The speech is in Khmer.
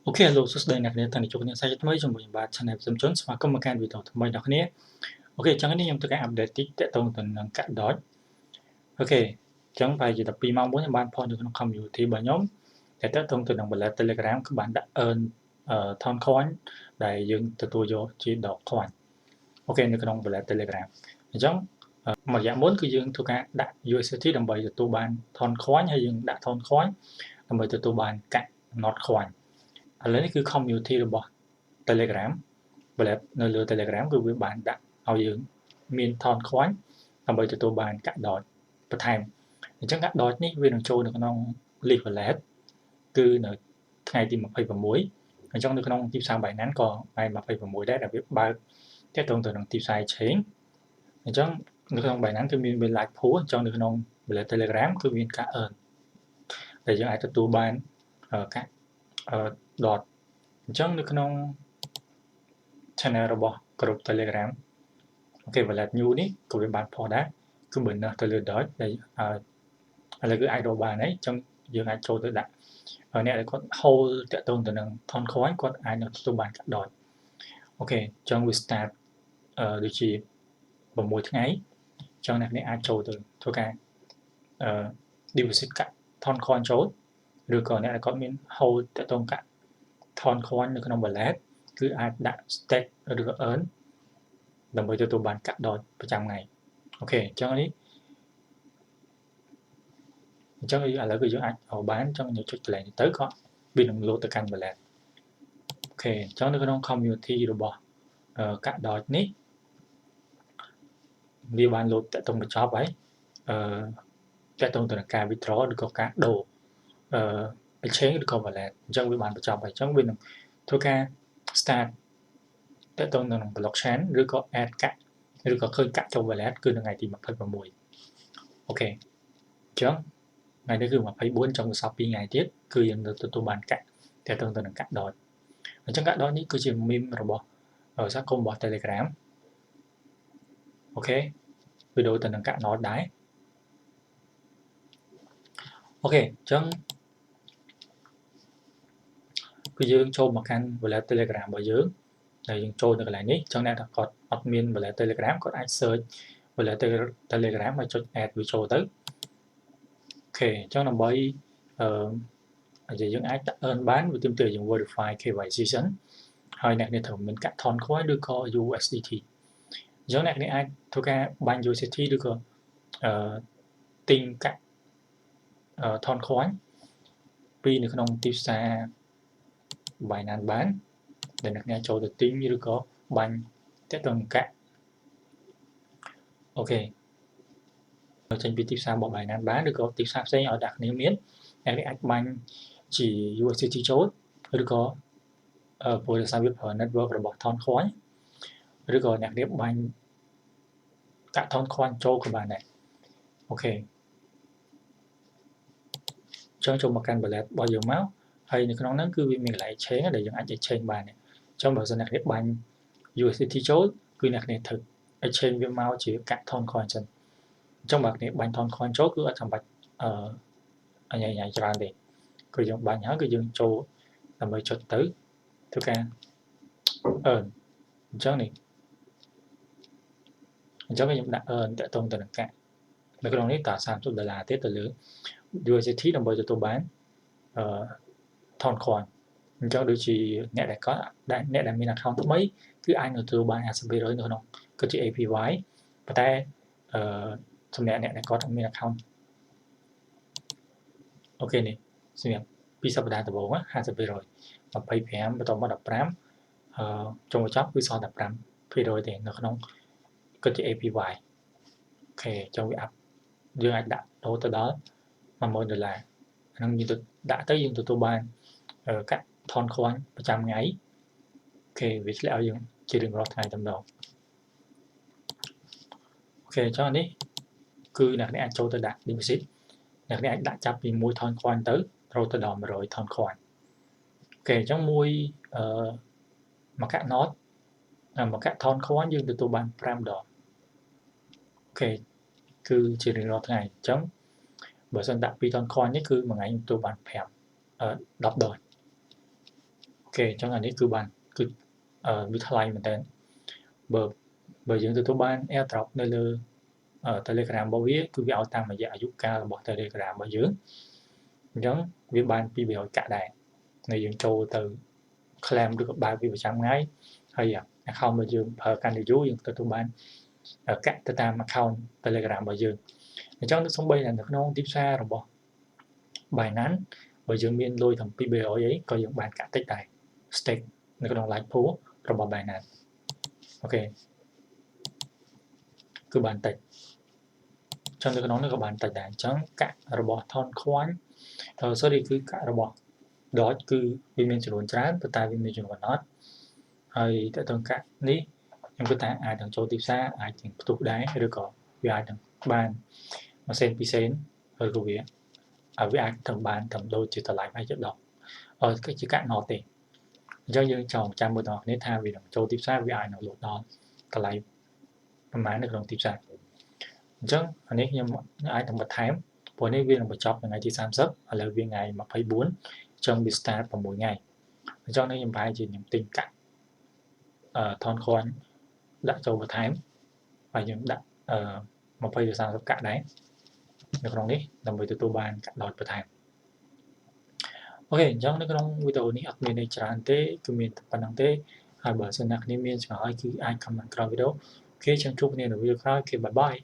Ok, hello សួស្តីអ្នកនាងតាំងពីជួបគ្នាសាជាថ្មីជាមួយខ្ញុំបាទ Channel សំជុនស្វាគមន៍មកកាន់វីដេអូថ្មីដល់គ្នាអូខេអញ្ចឹងនេះខ្ញុំធ្វើការ update តិចតាក់ទងទៅនឹងកាក់ dot អូខេអញ្ចឹងប្រហែលជា12ម៉ោងមុនខ្ញុំបាន post នៅក្នុង community របស់ខ្ញុំតែតាក់ទងទៅនឹង wallet Telegram គឺបានដាក់ earn ton coin ដែលយើងទទួលយកជាដក coin អូខេនៅក្នុង wallet Telegram អញ្ចឹងមួយរយៈមុនគឺយើងធ្វើការដាក់ USDT ដើម្បីទទួលបាន ton coin ហើយយើងដាក់ ton coin ដើម្បីទទួលបានកាក់ not coin ឥឡូវនេះគឺ community របស់ Telegram wallet នៅលើ Telegram គឺវាបានដាក់ឲ្យយើងមាន ton coin ដើម្បីទទួលបានកាក់ dot បន្ថែមអញ្ចឹងកាក់ dot នេះវានឹងចូលនៅក្នុង list wallet គឺនៅថ្ងៃទី26អញ្ចឹងនៅក្នុងទីផ្សារ Binance ក៏ថ្ងៃ26ដែរដែលវាបើកទាក់ទងទៅនឹងទីផ្សារ exchange អញ្ចឹងនៅក្នុង Binance គឺមាន live pool អញ្ចឹងនៅក្នុង wallet Telegram គឺមានការ earn ដែលយើងអាចទទួលបានកាក់ dot អញ្ចឹងនៅក្នុង channel របស់ group Telegram អូខេ wallet new នេះក៏វាបានផុសដែរគឺ bonus ទៅលើ dot ដែលឥឡូវគឺអាចរកបានហើយអញ្ចឹងយើងអាចចូលទៅដាក់អ្នកដែលគាត់ hold តាក់ទងទៅនឹង ton coin គាត់អាចនឹងទទួលបានកាក់ dot អូខេអញ្ចឹងវា start ដូចជា6ថ្ងៃអញ្ចឹងអ្នកនេះអាចចូលទៅធ្វើការdeposit កាក់ ton coin ចូលឬក៏អ្នកដែលគាត់មាន hold តាក់ទងកាក់ ton coin នៅក្នុង wallet គឺអាចដាក់ stake ឬក៏ earn ដើម្បីទទួលបានកាក់ dot ប្រចាំថ្ងៃអូខេអញ្ចឹងនេះអញ្ចឹងឥឡូវគឺយើងអាចរកបានអញ្ចឹងយើងចុចកន្លែងនេះទៅក៏វានឹង load ទៅកាន់ wallet អូខេអញ្ចឹងនៅក្នុង community របស់កាក់ dot នេះវាបាន load តាក់ទងបញ្ចប់ហើយតាក់ទងទៅនឹងការ withdraw ឬក៏ការដូរexchange ឬក៏ wallet អញ្ចឹងវាបានបញ្ចប់ហើយអញ្ចឹងវានឹងធ្វើការ start តាក់ទងទៅនឹង blockchain ឬក៏ add កាក់ឬក៏ឃើញកាក់ចូល wallet គឺនៅថ្ងៃទី26អូខេអញ្ចឹងថ្ងៃនេះគឺ24ចុងសប្តាហ៍2ថ្ងៃទៀតគឺយើងនឹងទទួលបានកាក់តាក់ទងទៅនឹងកាក់ dot អញ្ចឹងកាក់ dot នេះគឺជា meme របស់សហគមន៍របស់ Telegram អូខេវីដេអូទៅនឹងកាក់ dot ដែរអូខេអញ្ចឹងគឺយើងចូលមកកាន់ wallet Telegram របស់យើងហើយយើងចូលនៅកន្លែងនេះអញ្ចឹងអ្នកដែលគាត់អត់មាន wallet Telegram គាត់អាច search wallet Telegram ហើយចុច add វាចូលទៅអូខេអញ្ចឹងដើម្បីយើងអាចដាក់ earn បានវាទាមទារយើង verify KYC សិនហើយអ្នកនេះត្រូវមានកាក់ ton coin ឬក៏ USDT អញ្ចឹងអ្នកនេះអាចធ្វើការបាញ់ USDT ឬក៏ទិញកាក់ ton coin ពីនៅក្នុងទីផ្សារ Binance បានដែលអ្នកនេះចូលទៅទិញឬក៏បាញ់តាក់ទងកាក់អូខេចេញពីទីផ្សាររបស់ Binance បានឬក៏ទីផ្សារផ្សេងឲ្យអ្នកគ្នាមានអ្នកនេះអាចបាញ់ជា USDT ចូលឬក៏ព្រោះដោយសារវាប្រើ network របស់ ton coin ឬក៏អ្នកនេះបាញ់កាក់ ton coin ចូលក៏បានដែរអូខេចង់ចូលមកកាន់ wallet របស់យើងមកហើយនៅក្នុងហ្នឹងគឺវាមានកន្លែង exchange ដែលយើងអាច exchange បានអញ្ចឹងបើសិនអ្នកនេះបាញ់ USDT ចូលគឺអ្នកនេះត្រូវ exchange វាមកជាកាក់ ton coin សិនអញ្ចឹងបើអ្នកបាញ់ ton coin ចូលគឺអត់ចាំបាច់ញ៉ៃច្រើនទេគឺយើងបាញ់ហើយគឺយើងចូលដើម្បីចុចទៅធ្វើការearn អញ្ចឹងនេះអញ្ចឹងខ្ញុំដាក់ earn តាក់ទងទៅនឹងកាក់នៅក្នុងនេះតើ$30ទៀតទៅលើ USDT ដើម្បីទទួលបានton coin អញ្ចឹងដូចជាអ្នកដែលមាន account ថ្មីគឺអាចទទួលបាន 50% នៅក្នុងគឺជា APY ប៉ុន្តែសម្រាប់អ្នកដែលគាត់អត់មាន account អូខេនេះសម្រាប់2សប្តាហ៍ដំបូង 50% 25បន្តមក15ចុងបញ្ចប់គឺសល់តែ5%ទេនៅក្នុងគឺជា APY អូខេចុងវា up យើងអាចដាក់ដូរទៅដល់$10,000ហ្នឹងយើងទៅដាក់ទៅយើងទទួលបានកាក់ ton coin ប្រចាំថ្ងៃអូខេវាធ្លាក់ឲ្យយើងជារៀងរាល់ថ្ងៃតែម្ដងអូខេអញ្ចឹងនេះគឺអ្នកនេះអាចចូលទៅដាក់ deposit អ្នកនេះអាចដាក់ចាប់ពី1 ton coin ទៅរហូតទៅដល់100 ton coin អូខេអញ្ចឹងមួយកាក់ not មួយកាក់ ton coin យើងទទួលបាន5ដងអូខេគឺជារៀងរាល់ថ្ងៃអញ្ចឹងបើសិនដាក់2 ton coin នេះគឺមួយថ្ងៃទទួលបាន10ដង ok chẳng hạn cứ bạn cứ bị thay mình tên bờ bờ dưỡng từ ban airdrop nơi lơ Telegram bao viết cứ việc tăng mà dạ giúp ca là bỏ Telegram bao dưỡng giống việc ban bị biểu cả đại này dưỡng trâu từ claim được 3% ngay hay không bao dưỡng ở căn địa dưỡng từ ban ở các tam account Telegram bao dưỡng trong nước sống bây là nó tiếp xa rồi bỏ bài nán bởi dưỡng miên lôi thầm PBO ấy có dưỡng bàn cả tích này stake nó có đồng lại phố rồi bỏ bài nán ok cứ bàn tịch trong nước nó có bàn tịch đại chẳng cả rồi bỏ thon khoán sorry cứ cả rồi bỏ đó cứ vì mình chỉ muốn chán từ tại vì mình chỉ muốn nói hay tại từng cả ní nhưng cứ ta ai đang cho tiếp xa ai chỉ tục đáy hay được có vì ai đang bàn mà xem pisen rồi của việc ở với ai thầm bàn thầm đôi chỉ tờ lại hay chất đọc cái chữ cạn nọ tiền do dương chồng trăm bữa đó nếu tha vì đồng châu tiếp xa với ai nào lột đó tờ lại mà nó không tiếp xa chứ nếu như ai thầm bật thám với nếu viên là một chọc là ngày thì sản xuất hoặc là viên ngày mà phải 4 trong bị start vào mỗi ngày cho nên những bài chỉ những tình cảm thon khoan đã cho một tháng và những đã một phây sản xuất cả đấy được không đi làm với tôi bàn cả đợt một tháng ok trong cái trong video này admin này chán thế cứ miền phần năng thế hai bờ sơn nạc nên miền hỏi cứ ai comment video ok chẳng chúc nên là video khác ok bye bye